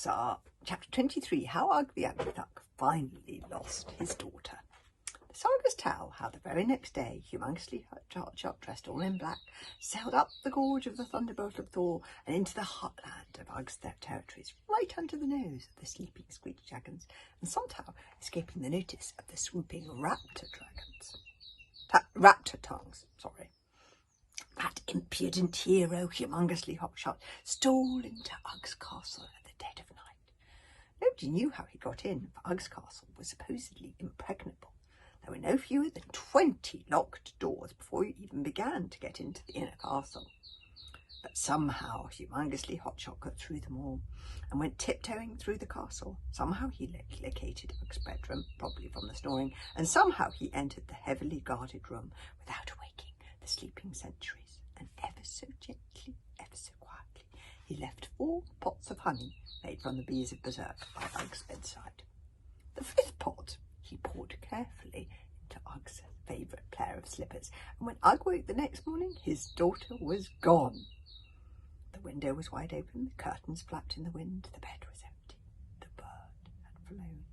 Chapter 23, How Ugg the Ugly Duck finally lost his daughter. The sagas tell how the very next day, humongously Hotshot, dressed all in black, sailed up the gorge of the thunderbolt of Thor and into the heartland of Ugg's territories, right under the nose of the sleeping Squeaky Dragons, and somehow escaping the notice of the swooping Raptor tongues. That impudent hero, humongously Hotshot, stole into Ugg's castle at the dead of night. Nobody knew how he got in, for Ugg's castle was supposedly impregnable. There were no fewer than 20 locked doors before you even began to get into the inner castle. But somehow humongously Hotshot got through them all and went tiptoeing through the castle. Somehow he located Ugg's bedroom, probably from the snoring, and somehow he entered the heavily guarded room without awaking the sleeping sentries. And ever so gently, ever so quietly, he left 4 pots of honey made from the bees of Berserk by Ugg's bedside. The 5th pot he poured carefully into Ugg's favourite pair of slippers, and when Ugg woke the next morning, his daughter was gone. The window was wide open, the curtains flapped in the wind, the bed was empty, the bird had flown.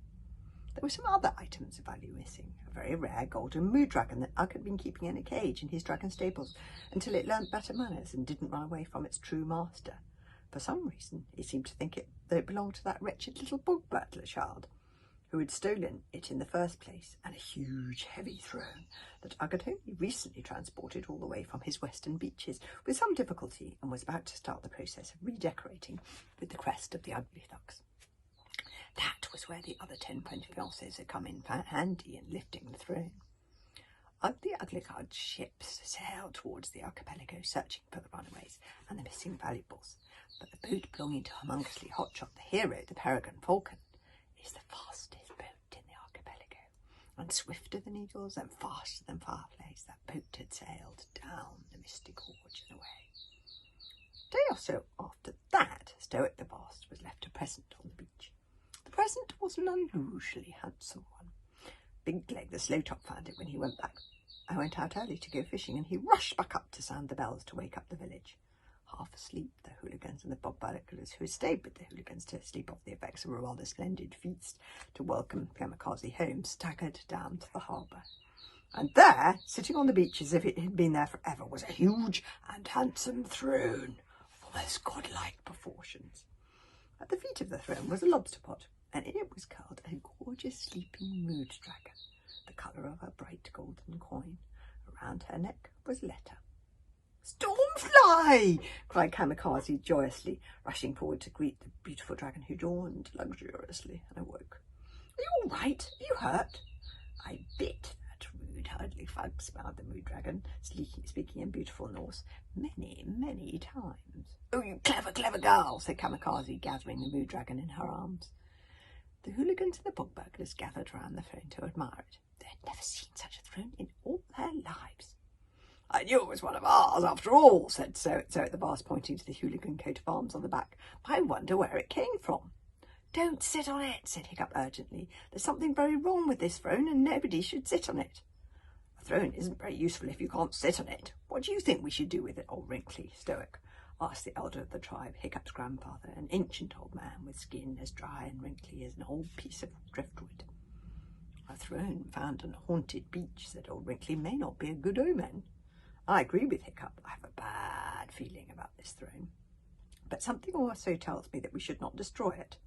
There were some other items of value missing. A very rare golden mood dragon that Ugg had been keeping in a cage in his dragon stables until it learnt better manners and didn't run away from its true master. For some reason, he seemed to think that it belonged to that wretched little bog battler child who had stolen it in the first place, and a huge, heavy throne that Ugg had only recently transported all the way from his western beaches with some difficulty, and was about to start the process of redecorating with the crest of the Ugly Ducks. That was where the other 10 fiancés had come in handy in lifting the throne. Ugg the Ugly Duck's ships sailed towards the archipelago, searching for the runaways and the missing valuables. But the boat belonging to humongously Hotshot, the hero, the Peregrine Falcon, is the fastest boat in the archipelago. And swifter than eagles and faster than fireflies, that boat had sailed down the misty gorge and away. A day or so after that, Stoic the Vast was left a present on the beach. The present was an unusually handsome one. Big Leg the Slowtop found it when he went back. I went out early to go fishing, and he rushed back up to sound the bells to wake up the village. Half asleep, the hooligans and the bog-ballocklers who had stayed with the hooligans to sleep off the effects of a rather splendid feast to welcome Kamikaze home, staggered down to the harbour. And there, sitting on the beach as if it had been there forever, was a huge and handsome throne of almost godlike proportions. At the feet of the throne was a lobster pot, and in it was curled a gorgeous sleeping mood dragon, the colour of a bright golden coin. Around her neck was a letter. "Stormfly!" cried Kamikaze joyously, rushing forward to greet the beautiful dragon, who yawned luxuriously and awoke. "Are you all right? Are you hurt?" "I bit that rude hurdly-fug," smiled the mood dragon, speaking in beautiful Norse, "many, many times." "Oh, you clever, clever girl," said Kamikaze, gathering the mood dragon in her arms. The hooligans and the bog-burglars gathered round the throne to admire it. They had never seen such a throne in all their lives. "I knew it was one of ours, after all," said Stoic the Vast, pointing to the hooligan coat of arms on the back. "I wonder where it came from." "Don't sit on it," said Hiccup urgently. "There's something very wrong with this throne, and nobody should sit on it." "A throne isn't very useful if you can't sit on it. What do you think we should do with it, old wrinkly Stoic?" asked the elder of the tribe, Hiccup's grandfather, an ancient old man with skin as dry and wrinkly as an old piece of driftwood. "A throne found on a haunted beach," said old Wrinkly, "may not be a good omen." "I agree with Hiccup. I have a bad feeling about this throne. But something also tells me that we should not destroy it."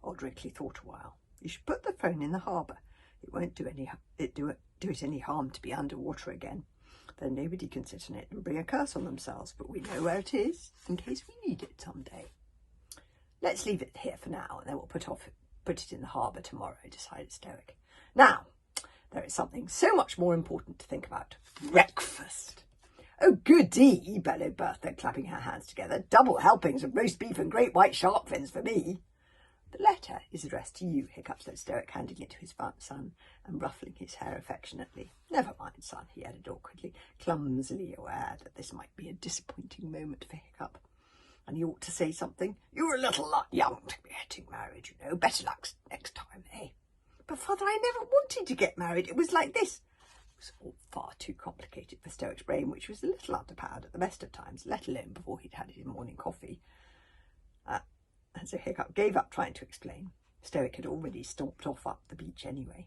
Old Wrinkly thought a while. "You should put the throne in the harbour. It won't do it any harm to be underwater again. Then nobody can sit on it and bring a curse on themselves, but we know where it is, in case we need it some day." "Let's leave it here for now, and then we'll put it in the harbour tomorrow," decided Stoic. "Now, there is something so much more important to think about. Breakfast." "Oh, goody," bellowed Bertha, clapping her hands together. "Double helpings of roast beef and great white shark fins for me." "The letter is addressed to you," Hiccup said Stoic, handing it to his son and ruffling his hair affectionately. "Never mind, son," he added awkwardly, clumsily aware that this might be a disappointing moment for Hiccup. "And you ought to say something. You're a little young to be getting married, you know. Better luck next time, eh?" "But, Father, I never wanted to get married. It was like this." It was all far too complicated for Stoic's brain, which was a little underpowered at the best of times, let alone before he'd had his morning coffee. And so Hiccup gave up trying to explain. Stoic had already stomped off up the beach anyway.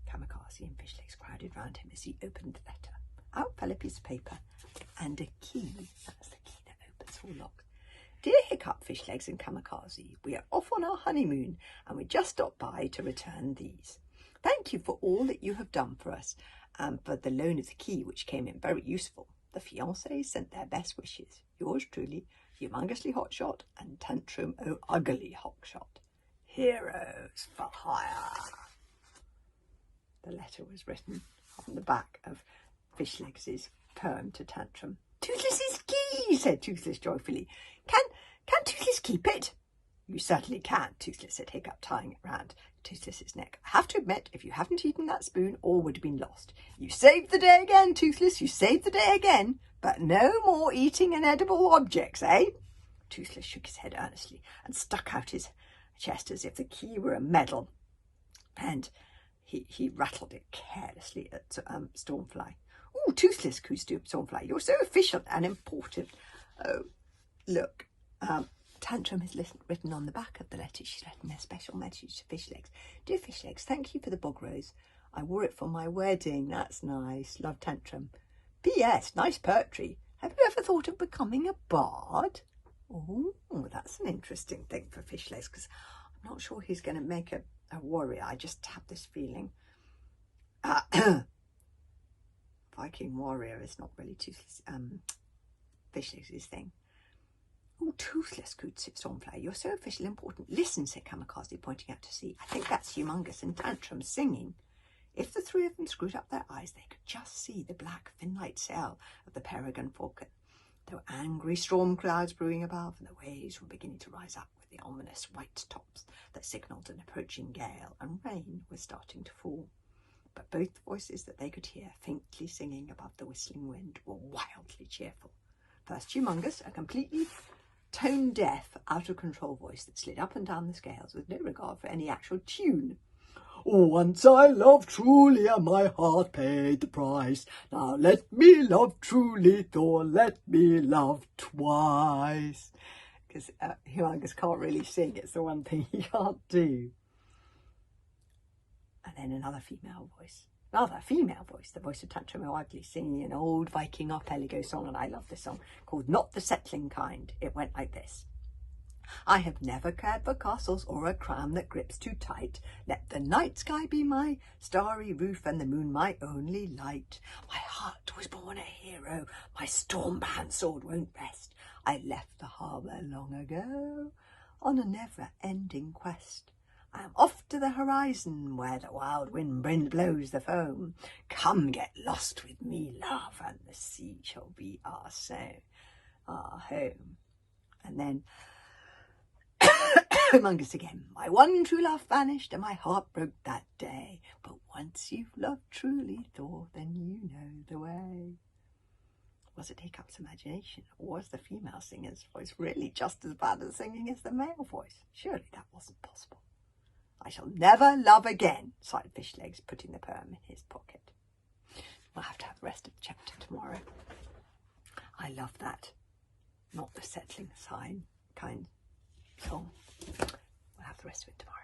Kamikaze and Fishlegs crowded round him as he opened the letter. Out fell a piece of paper and a key. That's the key that opens all locks. Dear Hiccup, Fishlegs and Kamikaze, we are off on our honeymoon and we just stopped by to return these. Thank you for all that you have done for us and for the loan of the key, which came in very useful. The fiancés sent their best wishes. Yours truly, Humongously Hotshot and Tantrum Ugly Hotshot. Heroes for hire. The letter was written on the back of Fishlegs' poem to Tantrum. Toothless's key, said Toothless joyfully. Can Toothless keep it? You certainly can, Toothless said Hiccup, tying it round Toothless's neck. I have to admit, if you hadn't eaten that spoon, all would have been lost. You saved the day again, Toothless, you saved the day again. But no more eating inedible objects, eh? Toothless shook his head earnestly and stuck out his chest as if the key were a medal. And he rattled it carelessly at Stormfly. Oh, Toothless, cooed Stormfly, you're so efficient and important. Oh, look, Tantrum has written on the back of the letter. She's written a special message to Fishlegs. Dear Fishlegs, thank you for the bog rose. I wore it for my wedding. That's nice. Love, Tantrum. P.S. Nice poetry. Have you ever thought of becoming a bard? Oh, that's an interesting thing for Fishlegs, because I'm not sure he's going to make a warrior. I just have this feeling. Viking warrior is not really Toothless, Fishlegs' thing. Oh, Toothless, cooed Stormfly, you're so official important. Listen, said Kamikaze, pointing out to sea. I think that's Humongus and Tantrum singing. If the three of them screwed up their eyes, they could just see the black fin-light sail of the Peregrine Falcon. There were angry storm clouds brewing above, and the waves were beginning to rise up with the ominous white tops that signalled an approaching gale, and rain was starting to fall. But both the voices that they could hear, faintly singing above the whistling wind, were wildly cheerful. First Humongus, a completely tone-deaf, out-of-control voice that slid up and down the scales with no regard for any actual tune. Once I loved truly, and my heart paid the price. Now let me love truly, Thor, let me love twice. Because Humongus can't really sing. It's the one thing he can't do. And then another female voice, the voice of Tantrum Ugly, singing an old Viking arpeggio song, and I love this song, called Not the Settling Kind. It went like this. I have never cared for castles or a crown that grips too tight. Let the night sky be my starry roof and the moon my only light. My heart was born a hero, my storm-bound sword won't rest. I left the harbour long ago on a never-ending quest. I am off to the horizon where the wild wind blows the foam. Come get lost with me, love, and the sea shall be our home. And then Humongus again. My one true love vanished and my heart broke that day. But once you've loved truly, Thor, then you know the way. Was it Hiccup's imagination, or was the female singer's voice really just as bad at singing as the male voice? Surely that wasn't possible. I shall never love again, sighed Fishlegs, putting the poem in his pocket. We'll have to have the rest of the chapter tomorrow. I love that. Not the settling sign kind song. We'll have the rest of it tomorrow.